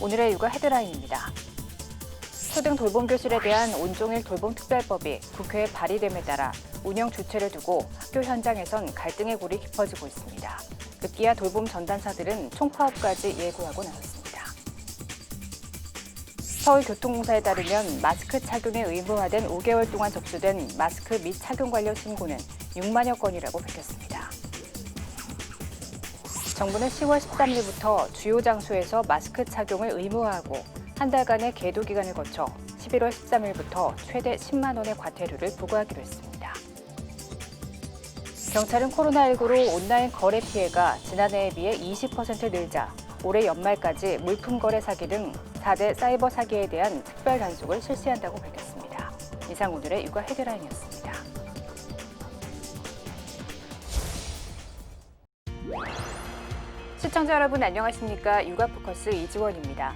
오늘의 육아 헤드라인입니다. 초등 돌봄교실에 대한 온종일 돌봄특별법이 국회에 발의됨에 따라 운영 주체를 두고 학교 현장에선 갈등의 골이 깊어지고 있습니다. 급기야 돌봄 전담사들은 총파업까지 예고하고 나섰습니다. 서울교통공사에 따르면 마스크 착용이 의무화된 5개월 동안 접수된 마스크 미착용 관련 신고는 6만여 건이라고 밝혔습니다. 정부는 10월 13일부터 주요 장소에서 마스크 착용을 의무화하고 한 달간의 계도 기간을 거쳐 11월 13일부터 최대 10만 원의 과태료를 부과하기로 했습니다. 경찰은 코로나19로 온라인 거래 피해가 지난해에 비해 20% 늘자 올해 연말까지 물품 거래 사기 등 4대 사이버 사기에 대한 특별 단속을 실시한다고 밝혔습니다. 이상 오늘의 육아 헤드라인이었습니다. 시청자 여러분 안녕하십니까? 육아포커스 이지원입니다.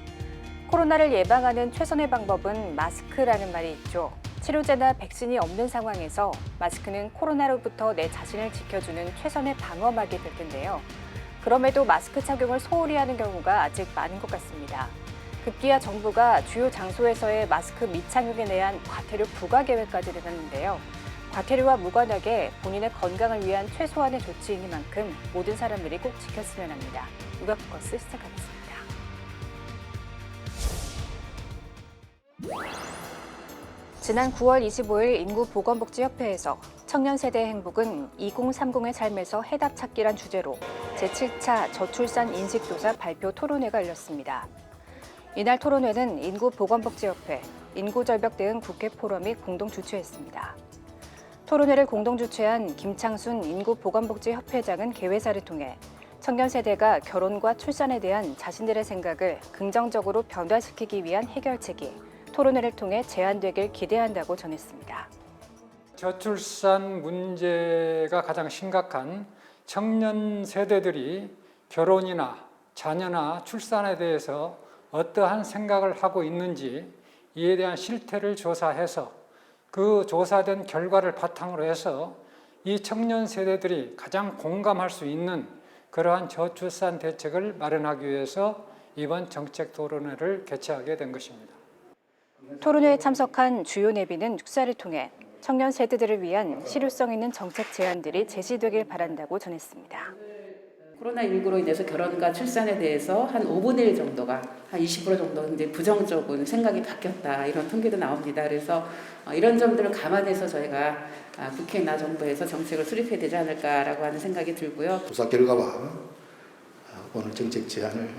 코로나를 예방하는 최선의 방법은 마스크라는 말이 있죠. 치료제나 백신이 없는 상황에서 마스크는 코로나로부터 내 자신을 지켜주는 최선의 방어막이 될 텐데요. 그럼에도 마스크 착용을 소홀히 하는 경우가 아직 많은 것 같습니다. 급기야 정부가 주요 장소에서의 마스크 미착용에 대한 과태료 부과 계획까지 내놨는데요. 과태료와 무관하게 본인의 건강을 위한 최소한의 조치이니만큼 모든 사람들이 꼭 지켰으면 합니다. 육아포커스 시작하겠습니다. 지난 9월 25일 인구보건복지협회에서 청년세대의 행복은 2030의 삶에서 해답 찾기란 주제로 제7차 저출산 인식조사 발표 토론회가 열렸습니다. 이날 토론회는 인구보건복지협회, 인구절벽 대응 국회 포럼이 공동 주최했습니다. 토론회를 공동 주최한 김창순 인구보건복지협회장은 개회사를 통해 청년 세대가 결혼과 출산에 대한 자신들의 생각을 긍정적으로 변화시키기 위한 해결책이 토론회를 통해 제안되길 기대한다고 전했습니다. 저출산 문제가 가장 심각한 청년 세대들이 결혼이나 자녀나 출산에 대해서 어떠한 생각을 하고 있는지 이에 대한 실태를 조사해서 그 조사된 결과를 바탕으로 해서 이 청년 세대들이 가장 공감할 수 있는 그러한 저출산 대책을 마련하기 위해서 이번 정책 토론회를 개최하게 된 것입니다. 토론회에 참석한 주요 내비는 축사를 통해 청년 세대들을 위한 실효성 있는 정책 제안들이 제시되길 바란다고 전했습니다. 코로나19로 인해서 결혼과 출산에 대해서 한 5분의 1 정도가 한 20% 정도 이제 부정적인 생각이 바뀌었다 이런 통계도 나옵니다. 그래서 이런 점들을 감안해서 저희가 국회나 정부에서 정책을 수립해야 되지 않을까라고 하는 생각이 들고요. 조사 결과와 오늘 정책 제안을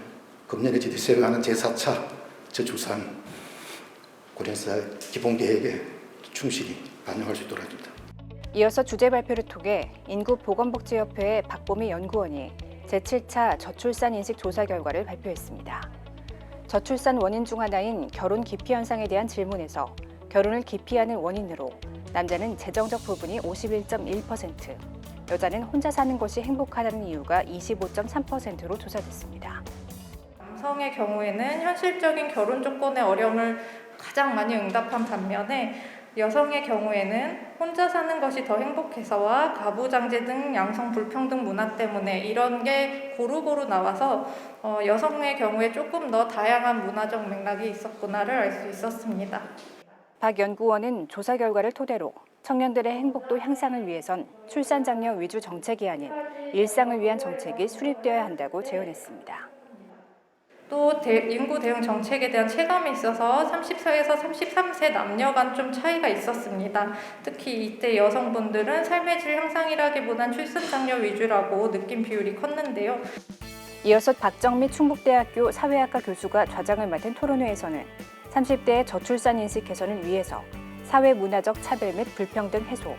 금년에 실시하는 제4차 저출산 고령사 기본계획에 충실히 반영할 수 있도록 합니다. 이어서 주제 발표를 통해 인구보건복지협회의 박보미 연구원이 제7차 저출산 인식 조사 결과를 발표했습니다. 저출산 원인 중 하나인 결혼 기피 현상에 대한 질문에서 결혼을 기피하는 원인으로 남자는 재정적 부분이 51.1%, 여자는 혼자 사는 것이 행복하다는 이유가 25.3%로 조사됐습니다. 남성의 경우에는 현실적인 결혼 조건의 어려움을 가장 많이 응답한 반면에 여성의 경우에는 혼자 사는 것이 더 행복해서와 가부장제 등 양성 불평등 문화 때문에 이런 게 고루고루 나와서 여성의 경우에 조금 더 다양한 문화적 맥락이 있었구나를 알 수 있었습니다. 박 연구원은 조사 결과를 토대로 청년들의 행복도 향상을 위해선 출산 장려 위주 정책이 아닌 일상을 위한 정책이 수립되어야 한다고 제언했습니다. 또 인구 대응 정책에 대한 체감이 있어서 30세에서 33세 남녀 간 좀 차이가 있었습니다. 특히 이때 여성분들은 삶의 질 향상이라기보단 출산 장려 위주라고 느낀 비율이 컸는데요. 이어서 박정미 충북대학교 사회학과 교수가 좌장을 맡은 토론회에서는 30대의 저출산 인식 개선을 위해서 사회 문화적 차별 및 불평등 해소,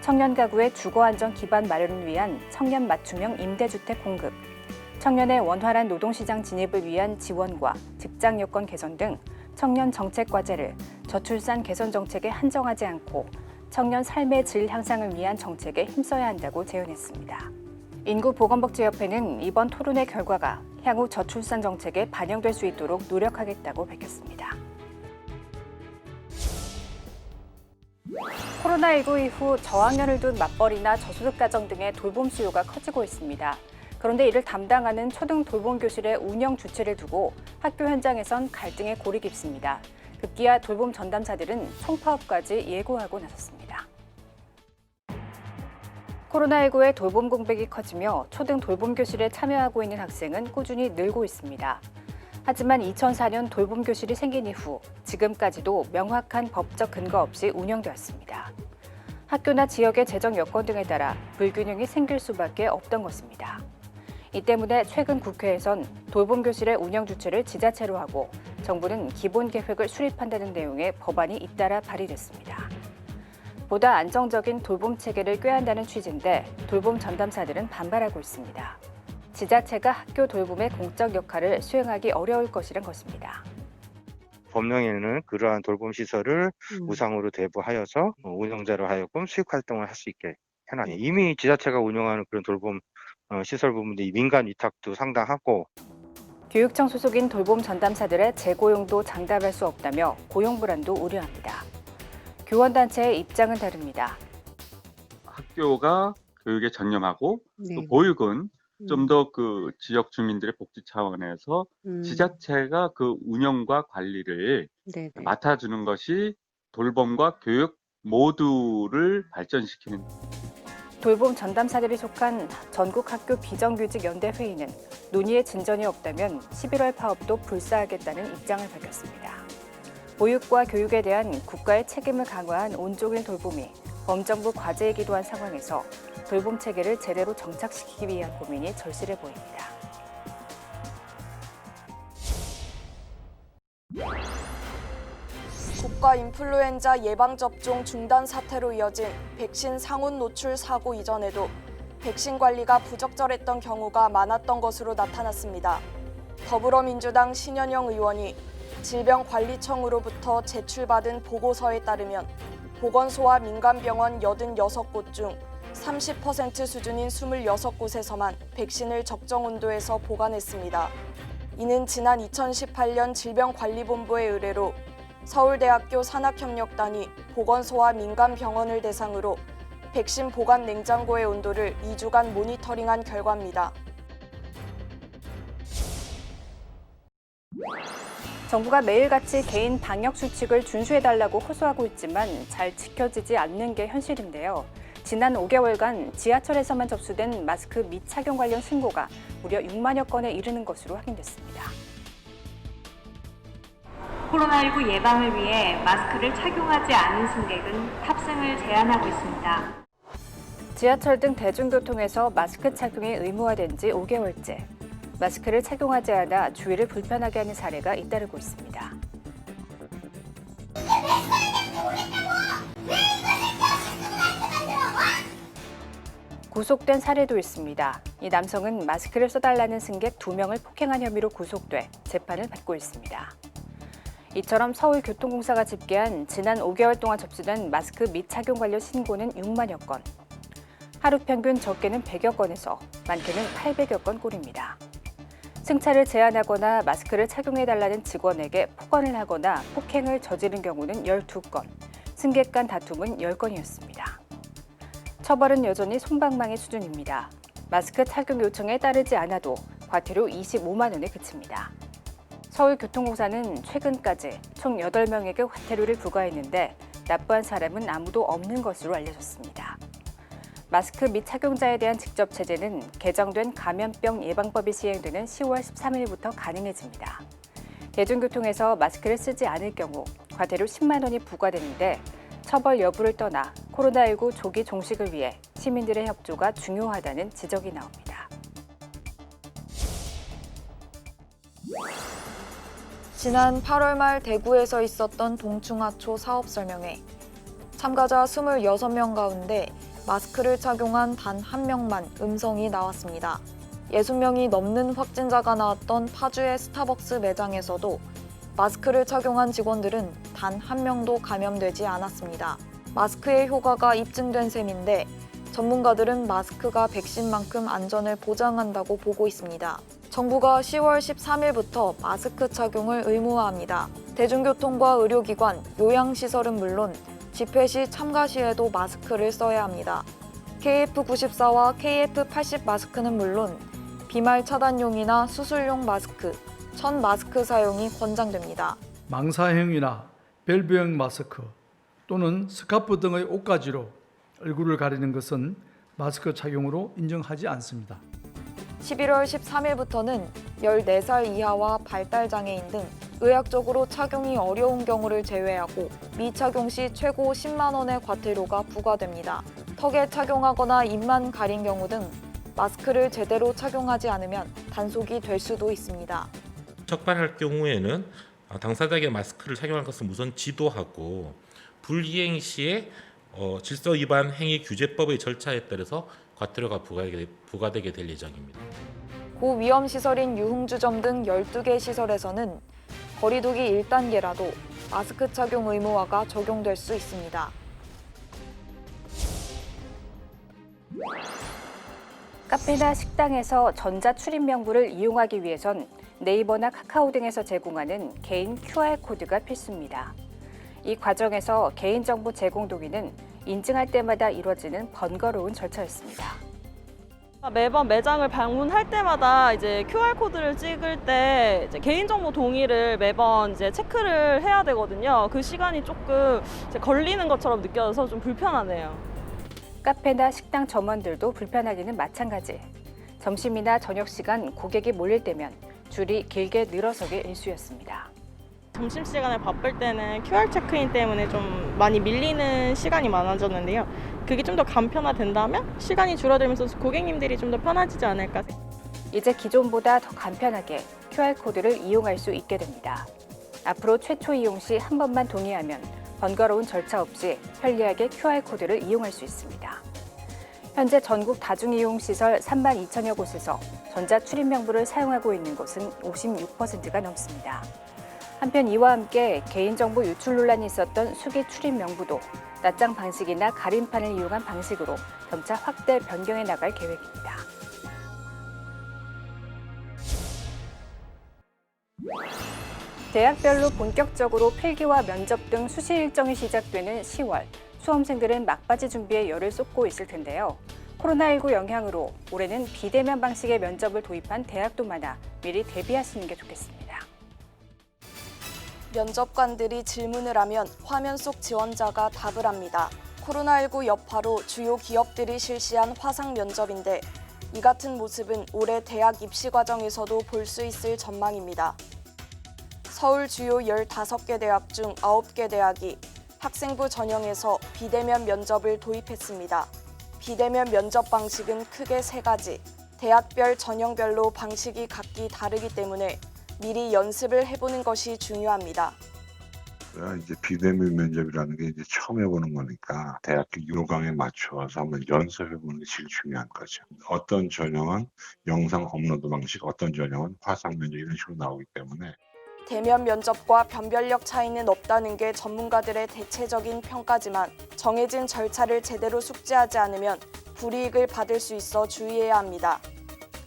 청년 가구의 주거 안정 기반 마련을 위한 청년 맞춤형 임대주택 공급, 청년의 원활한 노동시장 진입을 위한 지원과 직장 여건 개선 등 청년 정책 과제를 저출산 개선 정책에 한정하지 않고 청년 삶의 질 향상을 위한 정책에 힘써야 한다고 제언했습니다. 인구보건복지협회는 이번 토론회 결과가 향후 저출산 정책에 반영될 수 있도록 노력하겠다고 밝혔습니다. 코로나19 이후 저학년을 둔 맞벌이나 저소득 가정 등의 돌봄 수요가 커지고 있습니다. 그런데 이를 담당하는 초등 돌봄교실의 운영 주체를 두고 학교 현장에선 갈등의 골이 깊습니다. 급기야 돌봄 전담사들은 총파업까지 예고하고 나섰습니다. 코로나19의 돌봄 공백이 커지며 초등 돌봄교실에 참여하고 있는 학생은 꾸준히 늘고 있습니다. 하지만 2004년 돌봄교실이 생긴 이후 지금까지도 명확한 법적 근거 없이 운영되었습니다. 학교나 지역의 재정 여건 등에 따라 불균형이 생길 수밖에 없던 것입니다. 이 때문에 최근 국회에선 돌봄교실의 운영 주체를 지자체로 하고 정부는 기본 계획을 수립한다는 내용의 법안이 잇따라 발의됐습니다. 보다 안정적인 돌봄 체계를 꾀한다는 취지인데 돌봄 전담사들은 반발하고 있습니다. 지자체가 학교 돌봄의 공적 역할을 수행하기 어려울 것이란 것입니다. 법령에는 그러한 돌봄 시설을 무상으로 대부하여서 운영자로 하여금 수익 활동을 할 수 있게 해놨어요. 이미 지자체가 운영하는 그런 돌봄 시설 부분들이 민간 위탁도 상당하고 교육청 소속인 돌봄 전담사들의 재고용도 장담할 수 없다며 고용 불안도 우려합니다. 교원단체의 입장은 다릅니다. 학교가 교육에 전념하고 또 보육은 좀 더 그 지역 주민들의 복지 차원에서 지자체가 그 운영과 관리를 맡아주는 것이 돌봄과 교육 모두를 발전시키는. 돌봄 전담사들이 속한 전국학교 비정규직연대회의는 논의에 진전이 없다면 11월 파업도 불사하겠다는 입장을 밝혔습니다. 보육과 교육에 대한 국가의 책임을 강화한 온종일 돌봄이 범정부 과제이기도 한 상황에서 돌봄 체계를 제대로 정착시키기 위한 고민이 절실해 보입니다. 국가 인플루엔자 예방접종 중단 사태로 이어진 백신 상온 노출 사고 이전에도 백신 관리가 부적절했던 경우가 많았던 것으로 나타났습니다. 더불어민주당 신현영 의원이 질병관리청으로부터 제출받은 보고서에 따르면 보건소와 민간병원 86곳 중 30% 수준인 26곳에서만 백신을 적정 온도에서 보관했습니다. 이는 지난 2018년 질병관리본부의 의뢰로 서울대학교 산학협력단이 보건소와 민간병원을 대상으로 백신 보관 냉장고의 온도를 2주간 모니터링한 결과입니다. 정부가 매일같이 개인 방역 수칙을 준수해달라고 호소하고 있지만 잘 지켜지지 않는 게 현실인데요. 지난 5개월간 지하철에서만 접수된 마스크 미착용 관련 신고가 무려 6만여 건에 이르는 것으로 확인됐습니다. 코로나19 예방을 위해 마스크를 착용하지 않은 승객은 탑승을 제한하고 있습니다. 지하철 등 대중교통에서 마스크 착용이 의무화된 지 5개월째. 마스크를 착용하지 않아 주위를 불편하게 하는 사례가 잇따르고 있습니다. 구속된 사례도 있습니다. 이 남성은 마스크를 써달라는 승객 2명을 폭행한 혐의로 구속돼 재판을 받고 있습니다. 이처럼 서울교통공사가 집계한 지난 5개월 동안 접수된 마스크 미착용 관련 신고는 6만여 건. 하루 평균 적게는 100여 건에서 많게는 800여 건 꼴입니다. 승차를 제한하거나 마스크를 착용해달라는 직원에게 폭언을 하거나 폭행을 저지른 경우는 12건, 승객 간 다툼은 10건이었습니다. 처벌은 여전히 솜방망이 수준입니다. 마스크 착용 요청에 따르지 않아도 과태료 25만 원에 그칩니다. 서울교통공사는 최근까지 총 8명에게 과태료를 부과했는데 납부한 사람은 아무도 없는 것으로 알려졌습니다. 마스크 미착용자에 대한 직접 제재는 개정된 감염병 예방법이 시행되는 10월 13일부터 가능해집니다. 대중교통에서 마스크를 쓰지 않을 경우 과태료 10만 원이 부과되는데 처벌 여부를 떠나 코로나19 조기 종식을 위해 시민들의 협조가 중요하다는 지적이 나옵니다. 지난 8월 말 대구에서 있었던 동충하초 사업 설명회. 참가자 26명 가운데 마스크를 착용한 단 1명만 음성이 나왔습니다. 60명이 넘는 확진자가 나왔던 파주의 스타벅스 매장에서도 마스크를 착용한 직원들은 단 1명도 감염되지 않았습니다. 마스크의 효과가 입증된 셈인데 전문가들은 마스크가 백신만큼 안전을 보장한다고 보고 있습니다. 정부가 10월 13일부터 마스크 착용을 의무화합니다. 대중교통과 의료기관, 요양시설은 물론 집회 시 참가 시에도 마스크를 써야 합니다. KF94와 KF80 마스크는 물론 비말 차단용이나 수술용 마스크, 천 마스크 사용이 권장됩니다. 망사형이나 밸브형 마스크 또는 스카프 등의 옷가지로 얼굴을 가리는 것은 마스크 착용으로 인정하지 않습니다. 11월 13일부터는 14살 이하와 발달장애인 등 의학적으로 착용이 어려운 경우를 제외하고 미착용 시 최고 10만 원의 과태료가 부과됩니다. 턱에 착용하거나 입만 가린 경우 등 마스크를 제대로 착용하지 않으면 단속이 될 수도 있습니다. 적발할 경우에는 당사자에게 마스크를 착용할 것을 우선 지도하고 불이행 시에 질서 위반 행위 규제법의 절차에 따라서 과태료가 부과되게 될 예정입니다. 고위험 시설인 유흥주점 등 12개 시설에서는 거리두기 1단계라도 마스크 착용 의무화가 적용될 수 있습니다. 카페나 식당에서 전자 출입 명부를 이용하기 위해선 네이버나 카카오 등에서 제공하는 개인 QR코드가 필수입니다. 이 과정에서 개인정보 제공 동의는 인증할 때마다 이루어지는 번거로운 절차였습니다. 매번 매장을 방문할 때마다 이제 QR코드를 찍을 때 이제 개인정보 동의를 매번 이제 체크를 해야 되거든요. 그 시간이 조금 이제 걸리는 것처럼 느껴져서 좀 불편하네요. 카페나 식당 점원들도 불편하기는 마찬가지. 점심이나 저녁 시간 고객이 몰릴 때면 줄이 길게 늘어서게 일쑤였습니다. 점심시간에 바쁠 때는 QR 체크인 때문에 좀 많이 밀리는 시간이 많아졌는데요. 그게 좀 더 간편화된다면 시간이 줄어들면서 고객님들이 좀 더 편해지지 않을까. 이제 기존보다 더 간편하게 QR코드를 이용할 수 있게 됩니다. 앞으로 최초 이용 시 한 번만 동의하면 번거로운 절차 없이 편리하게 QR코드를 이용할 수 있습니다. 현재 전국 다중이용시설 3만 2천여 곳에서 전자출입명부를 사용하고 있는 곳은 56%가 넘습니다. 한편 이와 함께 개인정보 유출 논란이 있었던 수기 출입명부도 낱장 방식이나 가림판을 이용한 방식으로 점차 확대 변경해 나갈 계획입니다. 대학별로 본격적으로 필기와 면접 등 수시 일정이 시작되는 10월, 수험생들은 막바지 준비에 열을 쏟고 있을 텐데요. 코로나19 영향으로 올해는 비대면 방식의 면접을 도입한 대학도 많아 미리 대비하시는 게 좋겠습니다. 면접관들이 질문을 하면 화면 속 지원자가 답을 합니다. 코로나19 여파로 주요 기업들이 실시한 화상 면접인데 이 같은 모습은 올해 대학 입시 과정에서도 볼 수 있을 전망입니다. 서울 주요 15개 대학 중 9개 대학이 학생부 전형에서 비대면 면접을 도입했습니다. 비대면 면접 방식은 크게 3가지, 대학별 전형별로 방식이 각기 다르기 때문에 미리 연습을 해보는 것이 중요합니다. 이제 비대면 면접이라는 게 이제 처음 해보는 거니까 대학교 요강에 맞춰서 한번 연습해보는 게 제일 중요한 거죠. 어떤 전형은 영상 업로드 방식, 어떤 전형은 화상 면접 이런 식으로 나오기 때문에 대면 면접과 변별력 차이는 없다는 게 전문가들의 대체적인 평가지만 정해진 절차를 제대로 숙지하지 않으면 불이익을 받을 수 있어 주의해야 합니다.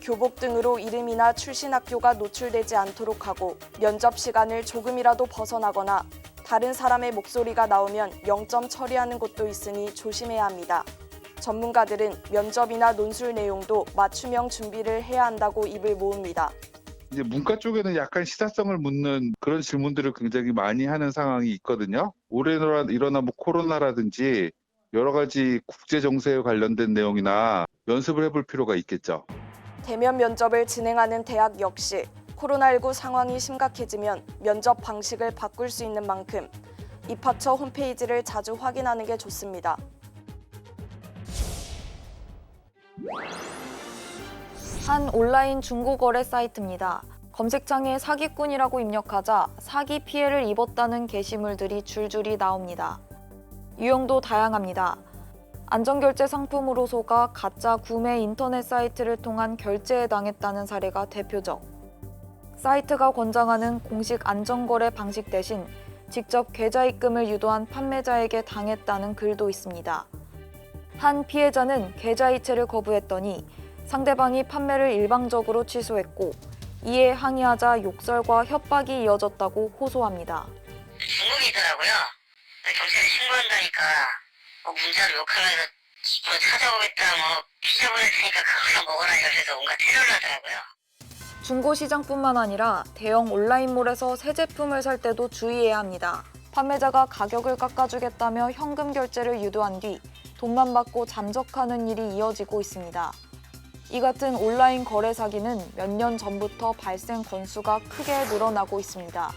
교복 등으로 이름이나 출신 학교가 노출되지 않도록 하고 면접 시간을 조금이라도 벗어나거나 다른 사람의 목소리가 나오면 0점 처리하는 곳도 있으니 조심해야 합니다. 전문가들은 면접이나 논술 내용도 맞춤형 준비를 해야 한다고 입을 모읍니다. 이제 문과 쪽에는 약간 시사성을 묻는 그런 질문들을 굉장히 많이 하는 상황이 있거든요. 올해 일어난 코로나라든지 여러 가지 국제 정세에 관련된 내용이나 연습을 해볼 필요가 있겠죠. 대면 면접을 진행하는 대학 역시 코로나19 상황이 심각해지면 면접 방식을 바꿀 수 있는 만큼 입학처 홈페이지를 자주 확인하는 게 좋습니다. 한 온라인 중고거래 사이트입니다. 검색창에 사기꾼이라고 입력하자 사기 피해를 입었다는 게시물들이 줄줄이 나옵니다. 유형도 다양합니다. 안전결제 상품으로 속아 가짜 구매 인터넷 사이트를 통한 결제에 당했다는 사례가 대표적. 사이트가 권장하는 공식 안전거래 방식 대신 직접 계좌 입금을 유도한 판매자에게 당했다는 글도 있습니다. 한 피해자는 계좌 이체를 거부했더니 상대방이 판매를 일방적으로 취소했고 이에 항의하자 욕설과 협박이 이어졌다고 호소합니다. 중국이 있더라고요. 경찰에 신고한다니까 문자로 욕하면서 찾아오겠다, 지저분했으니까 그거나 먹어라 이러면서 온갖 테러를 하더라고요. 중고시장뿐만 아니라 대형 온라인몰에서 새 제품을 살 때도 주의해야 합니다. 판매자가 가격을 깎아주겠다며 현금 결제를 유도한 뒤 돈만 받고 잠적하는 일이 이어지고 있습니다. 이 같은 온라인 거래 사기는 몇 년 전부터 발생 건수가 크게 늘어나고 있습니다.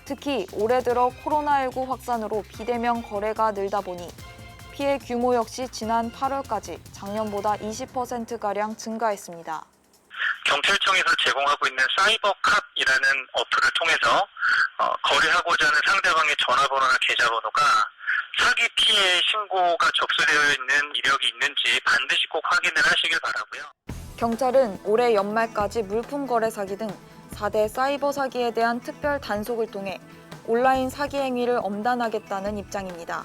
특히 올해 들어 코로나19 확산으로 비대면 거래가 늘다 보니 피해 규모 역시 지난 8월까지 작년보다 20%가량 증가했습니다. 경찰청에서 제공하고 있는 사이버캅이라는 어플을 통해서 거래하고자 하는 상대방의 전화번호나 계좌번호가 사기 피해 신고가 접수되어 있는 이력이 있는지 반드시 꼭 확인을 하시길 바라고요. 경찰은 올해 연말까지 물품 거래 사기 등 4대 사이버 사기에 대한 특별 단속을 통해 온라인 사기 행위를 엄단하겠다는 입장입니다.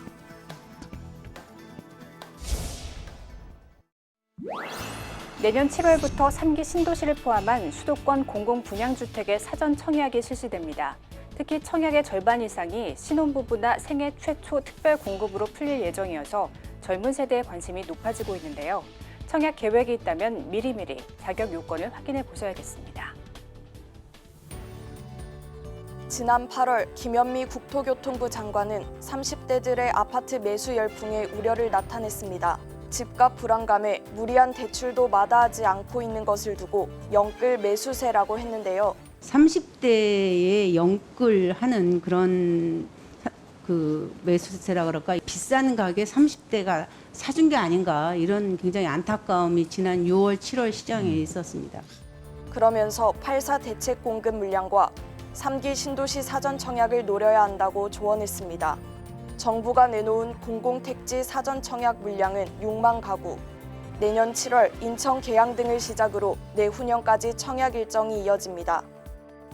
내년 7월부터 3기 신도시를 포함한 수도권 공공분양주택의 사전 청약이 실시됩니다. 특히 청약의 절반 이상이 신혼부부나 생애 최초 특별 공급으로 풀릴 예정이어서 젊은 세대의 관심이 높아지고 있는데요. 청약 계획이 있다면 미리미리 자격 요건을 확인해 보셔야겠습니다. 지난 8월 김현미 국토교통부 장관은 30대들의 아파트 매수 열풍에 우려를 나타냈습니다. 집값 불안감에 무리한 대출도 마다하지 않고 있는 것을 두고 영끌 매수세라고 했는데요. 30대에 영끌하는 그런 그 매수세라 그럴까, 비싼 가격에 30대가 사준 게 아닌가, 이런 굉장히 안타까움이 지난 6월, 7월 시장에 있었습니다. 그러면서 8사 대책 공급 물량과 3기 신도시 사전 청약을 노려야 한다고 조언했습니다. 정부가 내놓은 공공택지 사전 청약 물량은 6만 가구, 내년 7월 인천 계양 등을 시작으로 내후년까지 청약 일정이 이어집니다.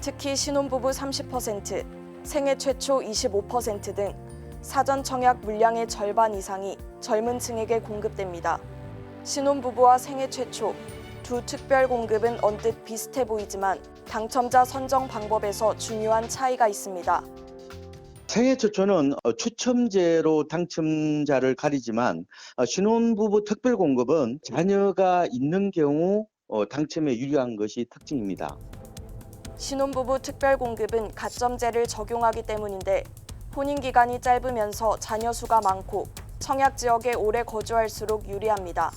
특히 신혼부부 30%, 생애 최초 25% 등 사전 청약 물량의 절반 이상이 젊은 층에게 공급됩니다. 신혼부부와 생애 최초, 두 특별 공급은 언뜻 비슷해 보이지만 당첨자 선정 방법에서 중요한 차이가 있습니다. 생애 최초는 추첨제로 당첨자를 가리지만 신혼부부 특별공급은 자녀가 있는 경우 당첨에 유리한 것이 특징입니다. 신혼부부 특별공급은 가점제를 적용하기 때문인데 혼인기간이 짧으면서 자녀 수가 많고 청약 지역에 오래 거주할수록 유리합니다.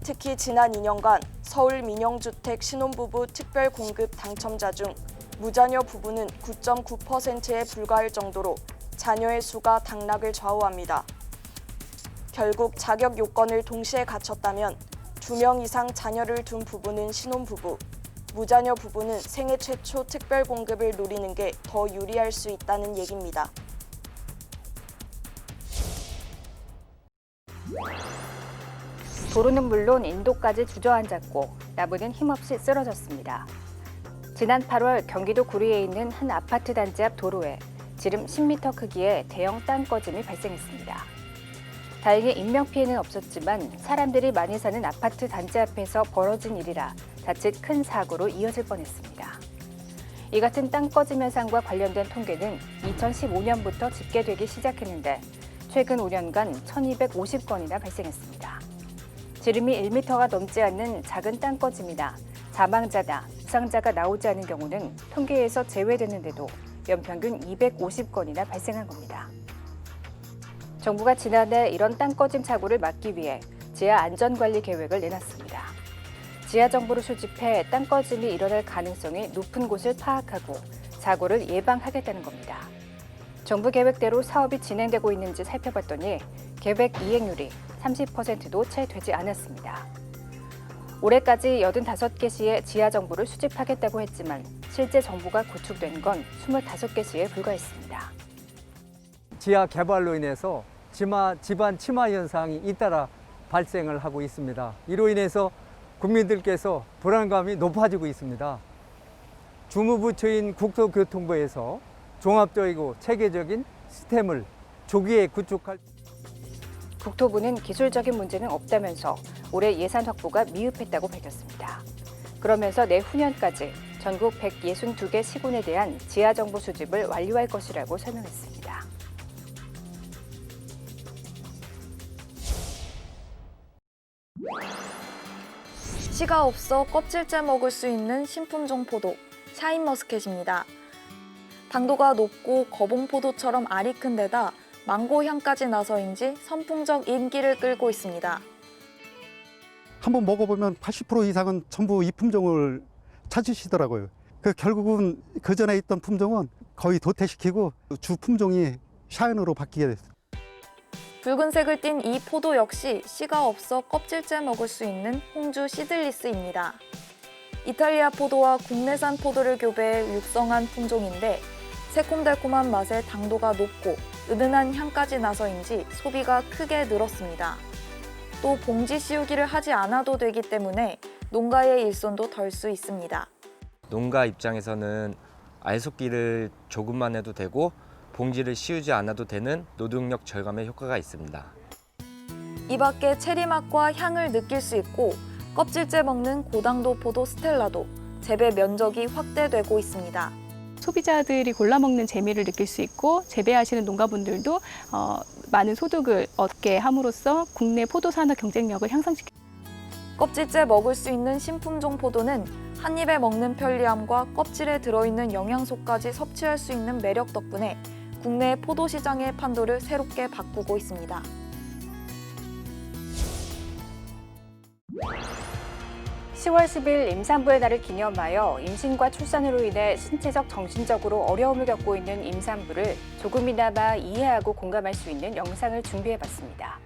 특히 지난 2년간 서울 민영주택 신혼부부 특별공급 당첨자 중 무자녀 부부는 9.9%에 불과할 정도로 자녀의 수가 당락을 좌우합니다. 결국 자격 요건을 동시에 갖췄다면 2명 이상 자녀를 둔 부부는 신혼부부, 무자녀 부부는 생애 최초 특별 공급을 노리는 게 더 유리할 수 있다는 얘기입니다. 도로는 물론 인도까지 주저앉았고 나무는 힘없이 쓰러졌습니다. 지난 8월 경기도 구리에 있는 한 아파트 단지 앞 도로에 지름 10m 크기의 대형 땅꺼짐이 발생했습니다. 다행히 인명피해는 없었지만 사람들이 많이 사는 아파트 단지 앞에서 벌어진 일이라 자칫 큰 사고로 이어질 뻔했습니다. 이 같은 땅꺼짐 현상과 관련된 통계는 2015년부터 집계되기 시작했는데 최근 5년간 1,250건이나 발생했습니다. 지름이 1m가 넘지 않는 작은 땅꺼짐이나 사망자나 부상자가 나오지 않은 경우는 통계에서 제외됐는데도 연평균 250건이나 발생한 겁니다. 정부가 지난해 이런 땅꺼짐 사고를 막기 위해 지하 안전관리 계획을 내놨습니다. 지하 정보를 수집해 땅꺼짐이 일어날 가능성이 높은 곳을 파악하고 사고를 예방하겠다는 겁니다. 정부 계획대로 사업이 진행되고 있는지 살펴봤더니 계획 이행률이 30%도 채 되지 않았습니다. 올해까지 85개 시의 지하 정보를 수집하겠다고 했지만 실제 정보가 구축된 건 25개 시에 불과했습니다. 지하 개발로 인해서 집안 침하 현상이 잇따라 발생을 하고 있습니다. 이로 인해서 국민들께서 불안감이 높아지고 있습니다. 주무부처인 국토교통부에서 종합적이고 체계적인 시스템을 조기에 구축할. 국토부는 기술적인 문제는 없다면서 올해 예산 확보가 미흡했다고 밝혔습니다. 그러면서 내후년까지 전국 162개 시군에 대한 지하 정보 수집을 완료할 것이라고 설명했습니다. 씨가 없어 껍질째 먹을 수 있는 신품종 포도, 샤인머스켓입니다. 당도가 높고 거봉포도처럼 알이 큰 데다 망고 향까지 나서인지 선풍적 인기를 끌고 있습니다. 한번 먹어보면 80% 이상은 전부 이 품종을 찾으시더라고요. 결국은 그 전에 있던 품종은 거의 도태시키고 주 품종이 샤인으로 바뀌게 됐어요. 붉은색을 띤 이 포도 역시 씨가 없어 껍질째 먹을 수 있는 홍주 시들리스입니다. 이탈리아 포도와 국내산 포도를 교배해 육성한 품종인데 새콤달콤한 맛에 당도가 높고 은은한 향까지 나서인지 소비가 크게 늘었습니다. 또 봉지 씌우기를 하지 않아도 되기 때문에 농가의 일손도 덜 수 있습니다. 농가 입장에서는 알속기를 조금만 해도 되고 봉지를 씌우지 않아도 되는 노동력 절감의 효과가 있습니다. 이 밖에 체리 맛과 향을 느낄 수 있고 껍질째 먹는 고당도 포도 스텔라도 재배 면적이 확대되고 있습니다. 소비자들이 골라 먹는 재미를 느낄 수 있고 재배하시는 농가분들도 많은 소득을 얻게 함으로써 국내 포도 산업 경쟁력을 향상시킵니다. 껍질째 먹을 수 있는 신품종 포도는 한 입에 먹는 편리함과 껍질에 들어있는 영양소까지 섭취할 수 있는 매력 덕분에 국내 포도 시장의 판도를 새롭게 바꾸고 있습니다. (10월 10일) 임산부의 날을 기념하여 임신과 출산으로 인해 신체적, 정신적으로 어려움을 겪고 있는 임산부를 조금이나마 이해하고 공감할 수 있는 영상을 준비해봤습니다.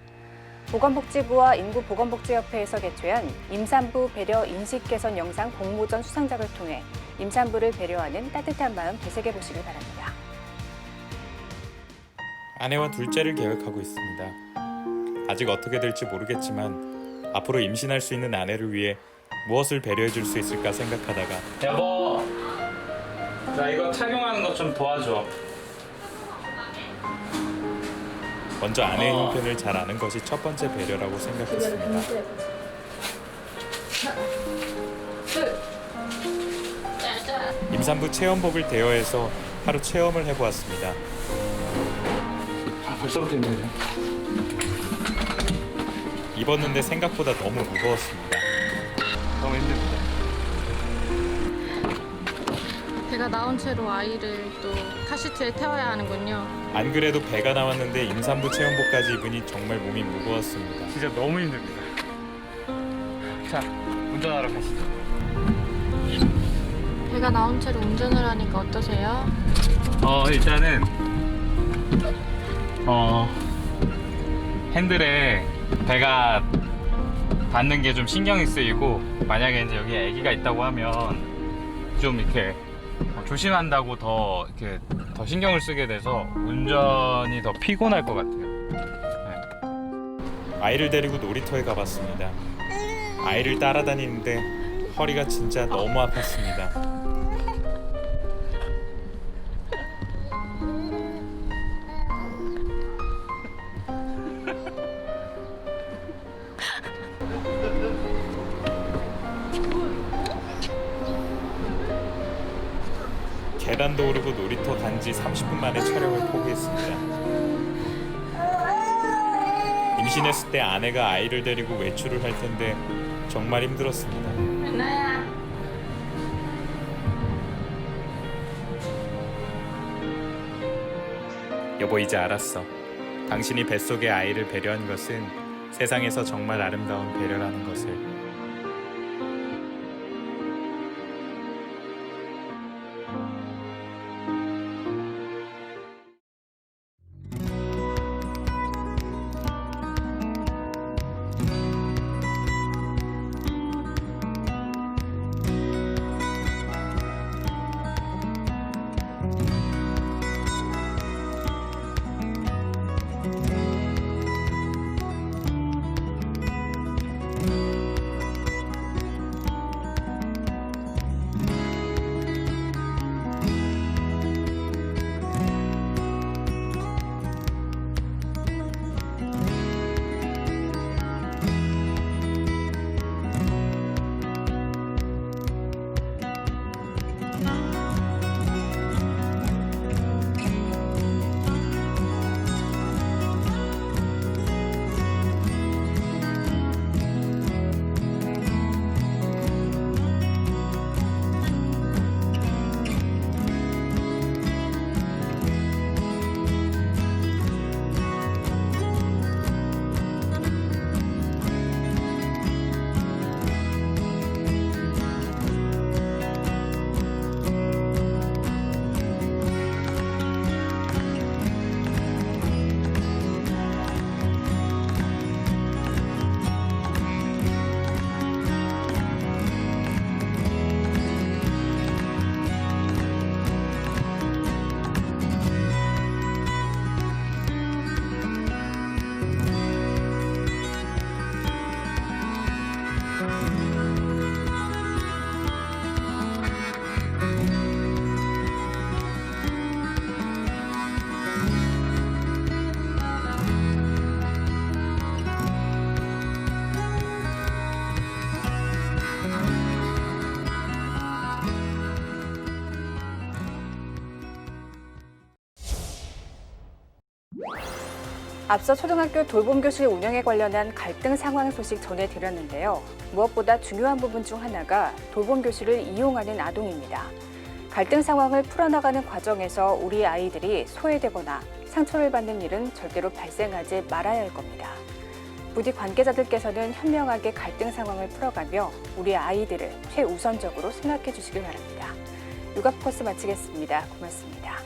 보건복지부와 인구보건복지협회에서 개최한 임산부 배려 인식 개선 영상 공모전 수상작을 통해 임산부를 배려하는 따뜻한 마음 되새겨보시길 바랍니다. 아내와 둘째를 계획하고 있습니다. 아직 어떻게 될지 모르겠지만 앞으로 임신할 수 있는 아내를 위해 무엇을 배려해 줄 수 있을까 생각하다가 여보, 나 이거 착용하는 거 좀 도와줘. 먼저 아내의 형편을 잘 아는 것이 첫 번째 배려라고 생각했습니다. 임산부 체험복을 대여해서 하루 체험을 해보았습니다. 벌써부터 힘드네. 입었는데 생각보다 너무 무거웠습니다. 너무 힘듭니다. 배가 나온 채로 아이를 또 카시트에 태워야 하는군요. 안 그래도 배가 나왔는데 임산부 체험복까지 입으니 정말 몸이 무거웠습니다. 진짜 너무 힘듭니다. 자, 운전하러 가시죠. 배가 나온 채로 운전을 하니까 어떠세요? 일단은 핸들에 배가 닿는 게 좀 신경이 쓰이고, 만약에 이제 여기 아기가 있다고 하면 좀 이렇게 조심한다고 더 신경을 쓰게 돼서 운전이 더 피곤할 것 같아요. 네. 아이를 데리고 놀이터에 가봤습니다. 아이를 따라다니는데 허리가 진짜 너무 아팠습니다. 계단도 오르고 놀이터 간지 30분 만에 촬영을 포기했습니다. 임신했을 때 아내가 아이를 데리고 외출을 할 텐데 정말 힘들었습니다. 은하야. 여보, 이제 알았어. 당신이 뱃속의 아이를 배려한 것은 세상에서 정말 아름다운 배려라는 것을. 앞서 초등학교 돌봄교실 운영에 관련한 갈등 상황 소식 전해드렸는데요. 무엇보다 중요한 부분 중 하나가 돌봄교실을 이용하는 아동입니다. 갈등 상황을 풀어나가는 과정에서 우리 아이들이 소외되거나 상처를 받는 일은 절대로 발생하지 말아야 할 겁니다. 부디 관계자들께서는 현명하게 갈등 상황을 풀어가며 우리 아이들을 최우선적으로 생각해 주시길 바랍니다. 육아포커스 마치겠습니다. 고맙습니다.